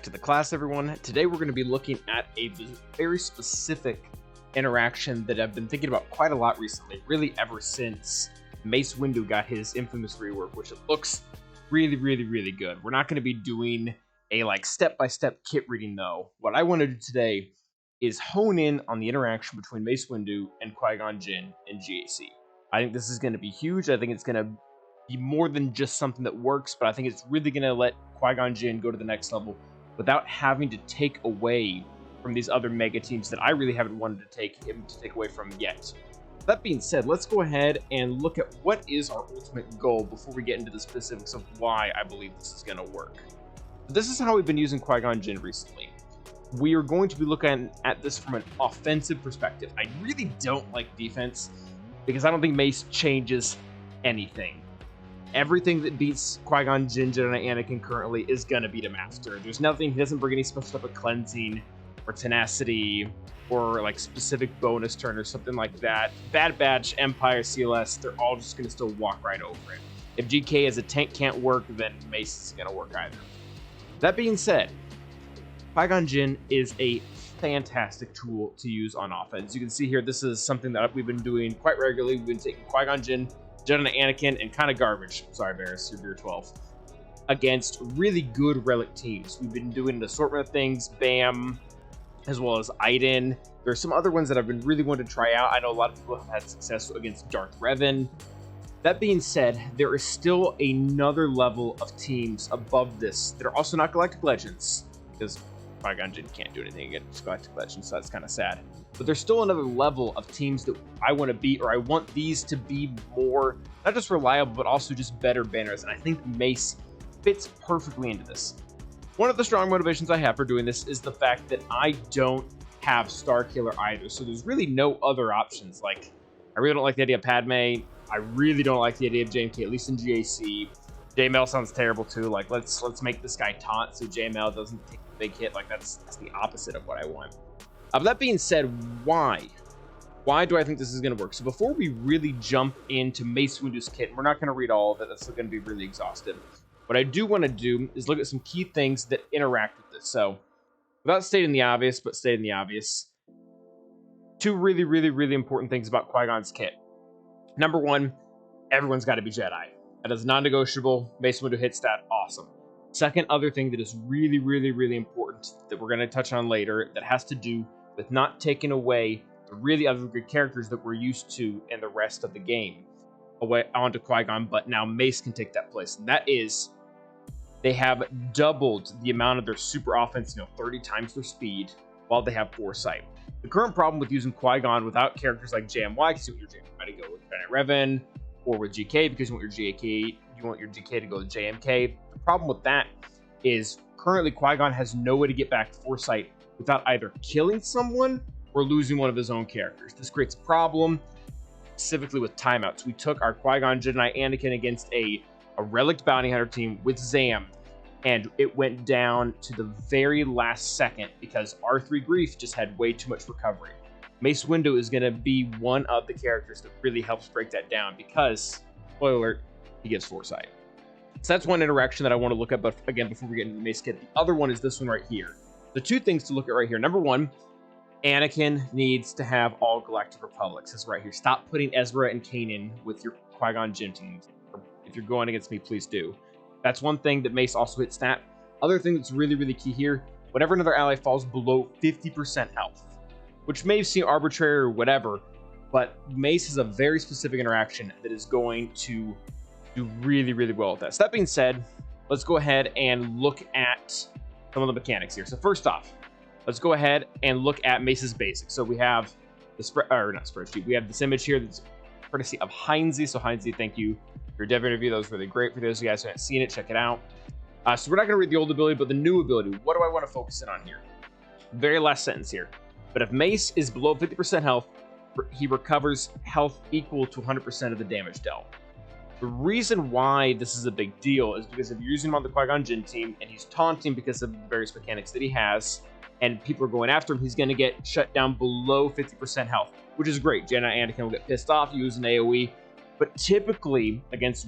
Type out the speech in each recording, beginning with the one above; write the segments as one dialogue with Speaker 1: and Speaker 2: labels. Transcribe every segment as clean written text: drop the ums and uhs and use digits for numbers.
Speaker 1: to the class, everyone. Today we're going to be looking at a very specific interaction that I've been thinking about quite a lot recently, really ever since Mace Windu got his infamous rework, which it looks really good. We're not going to be doing a step-by-step kit reading though. What I want to do today is hone in on the interaction between Mace Windu and Qui-Gon Jinn in GAC. I think this is going to be huge. I think it's going to be more than just something that works, but I think it's really going to let Qui-Gon Jinn go to the next level without having to take away from these other mega teams that I really haven't wanted to take away from yet. That being said, let's go ahead and look at what is our ultimate goal before we get into the specifics of why I believe this is going to work. This is how we've been using Qui-Gon Jinn recently. We are going to be looking at this from an offensive perspective. I really don't like defense because I don't think Mace changes anything. Everything that beats Qui-Gon Jinn, Jedi, and Anakin currently is going to beat him after. There's nothing, he doesn't bring any special stuff of cleansing or tenacity or like specific bonus turn or something like that. Bad Batch, Empire, CLS, they're all just going to still walk right over it. If GK as a tank can't work, then Mace isn't going to work either. That being said, Qui-Gon Jinn is a fantastic tool to use on offense. You can see here, this is something that we've been doing quite regularly. We've been taking Qui-Gon Jinn, Jedi, Anakin, and kind of garbage. Sorry, Varys, you're 12. Against really good relic teams. We've been doing an assortment of things, BAM, as well as Iden. There's some other ones that I've been really wanting to try out. I know a lot of people have had success against Darth Revan. That being said, there is still another level of teams above this that are also not Galactic Legends, because Qui-Gon Jinn can't do anything against Galactic Legends, so that's kind of sad. But there's still another level of teams that I want to beat, or I want these to be more, not just reliable, but also just better banners, and I think Mace fits perfectly into this. One of the strong motivations I have for doing this is the fact that I don't have Starkiller either, so there's really no other options. Like, I really don't like the idea of Padme. I really don't like the idea of JMK, at least in GAC. JML sounds terrible too. Like, let's make this guy taunt so JML doesn't take a big hit. Like, that's the opposite of what I want. But that being said, why? Why do I think this is going to work? So before we really jump into Mace Windu's kit, we're not going to read all of it. That's going to be really exhaustive. What I do want to do is look at some key things that interact with this. So without stating the obvious, but stating the obvious, two really important things about Qui-Gon's kit. Number one, everyone's got to be Jedi. That is non-negotiable. Mace Windu hit stat, awesome. Second other thing that is really important that we're going to touch on later that has to do with not taking away the really other good characters that we're used to in the rest of the game away onto Qui-Gon, but now Mace can take that place. And that is, they have doubled the amount of their super offense, 30 times their speed, while they have foresight. The current problem with using Qui-Gon without characters like JMY, because you want your JMY to go with Bennett Revan, or with GK because you want your GK to go with JMK. The problem with that is currently Qui-Gon has no way to get back to foresight without either killing someone or losing one of his own characters. This creates a problem, specifically with timeouts. We took our Qui-Gon Jedi Anakin against a relic bounty hunter team with Zam, and it went down to the very last second because R3 Grief just had way too much recovery. Mace Windu is going to be one of the characters that really helps break that down because, spoiler alert, he gets foresight. So that's one interaction that I want to look at, but again, before we get into the Mace kit, the other one is this one right here. The two things to look at right here. Number one, Anakin needs to have all Galactic Republics. This is right here. Stop putting Ezra and Kanan with your Qui-Gon Jinn teams. If you're going against me, please do. That's one thing that Mace also hit stat. Other thing that's really key here, whenever another ally falls below 50% health, which may seem arbitrary or whatever, but Mace has a very specific interaction that is going to do really well with that. So that being said, let's go ahead and look at some of the mechanics here. So first off, let's go ahead and look at Mace's basics. So we have the we have this image here that's courtesy of Heinze. So Heinze, thank you for your dev interview. That was really great. For those of you guys who haven't seen it, check it out. So we're not going to read the old ability, but the new ability. What do I want to focus in on here? Very last sentence here. But if Mace is below 50% health, he recovers health equal to 100% of the damage dealt. The reason why this is a big deal is because if you're using him on the Qui-Gon Jinn team and he's taunting because of various mechanics that he has, and people are going after him, he's going to get shut down below 50% health, which is great. Jedi Anakin will get pissed off, use an AoE, but typically against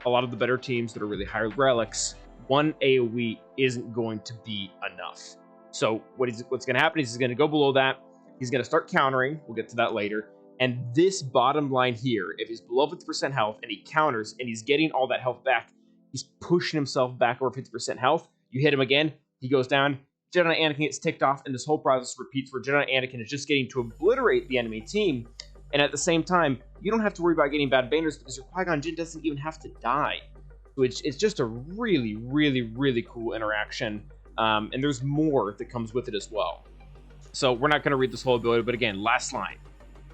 Speaker 1: a lot of the better teams that are really high relics, one AoE isn't going to be enough. So what's going to happen is he's going to go below that. He's going to start countering. We'll get to that later. And this bottom line here, if he's below 50% health and he counters and he's getting all that health back, he's pushing himself back over 50% health. You hit him again, he goes down. Jedi Anakin gets ticked off, and this whole process repeats where Jedi Anakin is just getting to obliterate the enemy team. And at the same time, you don't have to worry about getting bad banners because your Qui-Gon Jinn doesn't even have to die. Which it's just a really, really, really cool interaction. And there's more that comes with it as well. So we're not going to read this whole ability, but again, last line.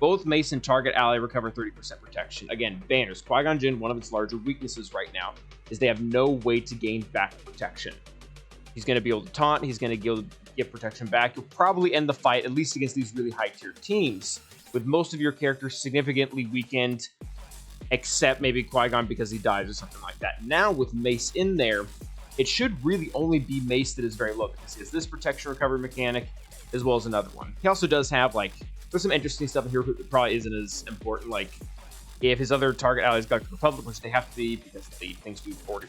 Speaker 1: Both Mace and target ally recover 30% protection. Again, banners. Qui-Gon Jinn, one of its larger weaknesses right now, is they have no way to gain back protection. He's going to be able to taunt. He's going to be able to get protection back. You'll probably end the fight, at least against these really high-tier teams, with most of your characters significantly weakened, except maybe Qui-Gon because he dies or something like that. Now, with Mace in there, it should really only be Mace that is very low, because he has this protection recovery mechanic, as well as another one. He also does have, like, there's some interesting stuff in here that probably isn't as important, like, if his other target allies got to Republic, which they have to be because of the things we've already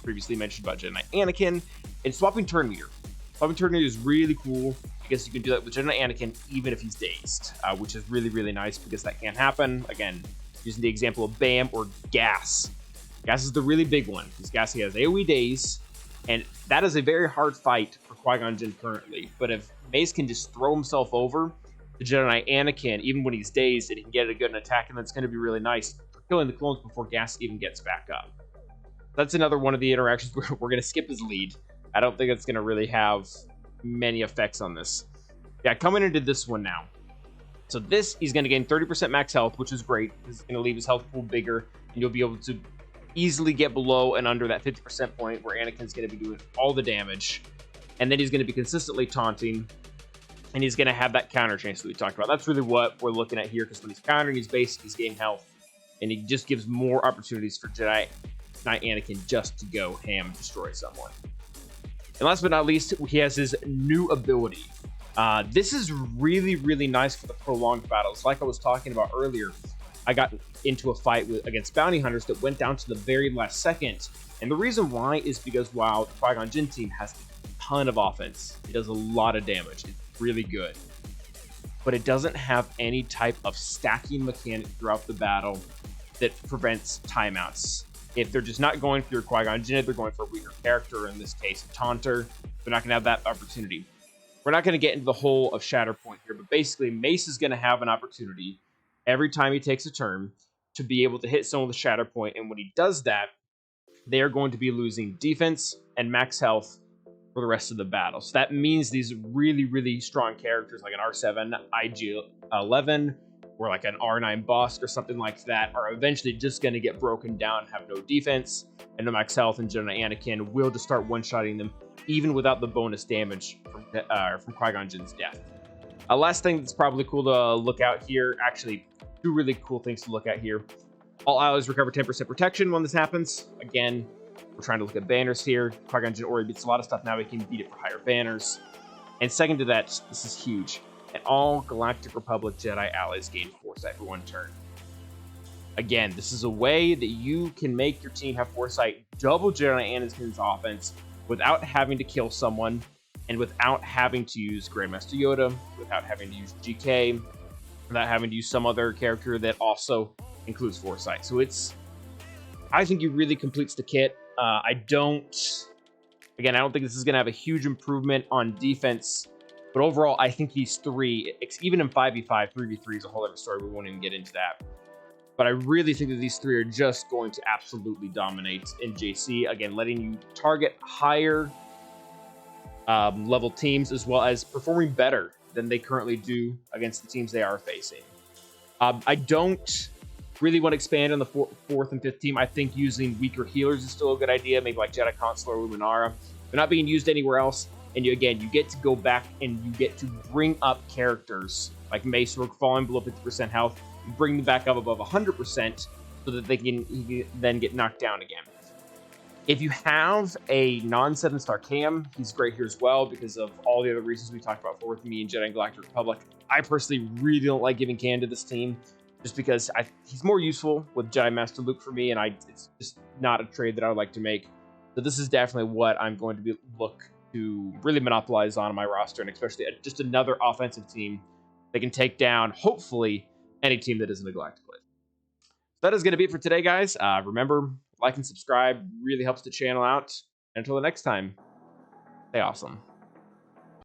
Speaker 1: previously mentioned about Jedi Anakin, and swapping turn meter. Swapping turn meter is really cool because you can do that with Jedi Anakin even if he's dazed, which is really, really nice because that can't happen. Again, using the example of Bam or Gas. Gas is the really big one because Gas, he has AoE daze, and that is a very hard fight for Qui-Gon Jinn currently. But if Mace can just throw himself over the Jedi Anakin, even when he's dazed, and he can get a good attack, and that's going to be really nice for killing the clones before Gas even gets back up. That's another one of the interactions we're going to skip his lead. I don't think it's going to really have many effects on this. Yeah, coming into this one now. So this, he's going to gain 30% max health, which is great. He's going to leave his health pool bigger, and you'll be able to easily get below and under that 50% point where Anakin's going to be doing all the damage. And then he's going to be consistently taunting, and he's going to have that counter chance that we talked about. That's really what we're looking at here, because when he's countering, he's gaining health, and he just gives more opportunities for Jedi Knight Anakin just to go ham and destroy someone. And last but not least, he has his new ability. This is really, really nice for the prolonged battles. Like I was talking about earlier, I got into a fight against bounty hunters that went down to the very last second. And the reason why is because while the Qui-Gon Jinn team has a ton of offense, it does a lot of damage. It's really good. But it doesn't have any type of stacking mechanic throughout the battle that prevents timeouts. If they're just not going for your Qui-Gon Jinn, they're going for a weaker character, in this case, a taunter. They're not going to have that opportunity. We're not going to get into the whole of Shatterpoint here, but basically, Mace is going to have an opportunity every time he takes a turn to be able to hit someone with a Shatterpoint, and when he does that, they are going to be losing defense and max health for the rest of the battle. So that means these really, really strong characters like an R7, IG-11, or like an R9 Bosk or something like that are eventually just going to get broken down, have no defense, and no max health, and Jedi Anakin will just start one-shotting them, even without the bonus damage from Qui-Gon Jinn's death. Last thing that's probably cool to look out here, actually, two really cool things to look at here. All allies recover 10% protection when this happens. Again, we're trying to look at banners here. Qui-Gon Jinn already beats a lot of stuff, now we can beat it for higher banners. And second to that, this is huge. And all Galactic Republic Jedi allies gain foresight for one turn. Again, this is a way that you can make your team have foresight, double Jedi Anakin's offense, without having to kill someone, and without having to use Grandmaster Yoda, without having to use GK, without having to use some other character that also includes foresight. So I think it really completes the kit. I don't think this is going to have a huge improvement on defense. But overall, I think these three, even in 5v5, 3v3 is a whole other story. We won't even get into that. But I really think that these three are just going to absolutely dominate in JC. Again, letting you target higher level teams, as well as performing better than they currently do against the teams they are facing. I don't really want to expand on the fourth and fifth team. I think using weaker healers is still a good idea, maybe like Jedi Consular or Luminara. They're not being used anywhere else. And you get to go back and you get to bring up characters like Mace, who are falling below 50% health, and bring them back up above 100% so that he can then get knocked down again. If you have a non-7-star Cam, he's great here as well because of all the other reasons we talked about for with me and Jedi and Galactic Republic. I personally really don't like giving Cam to this team just because he's more useful with Jedi Master Luke for me, and it's just not a trade that I would like to make. So this is definitely what I'm going to look to really monopolize on my roster, and especially just another offensive team that can take down, hopefully, any team that isn't a Galacticlid. So that is going to be it for today, guys. Remember, like and subscribe really helps the channel out. Until the next time, stay awesome.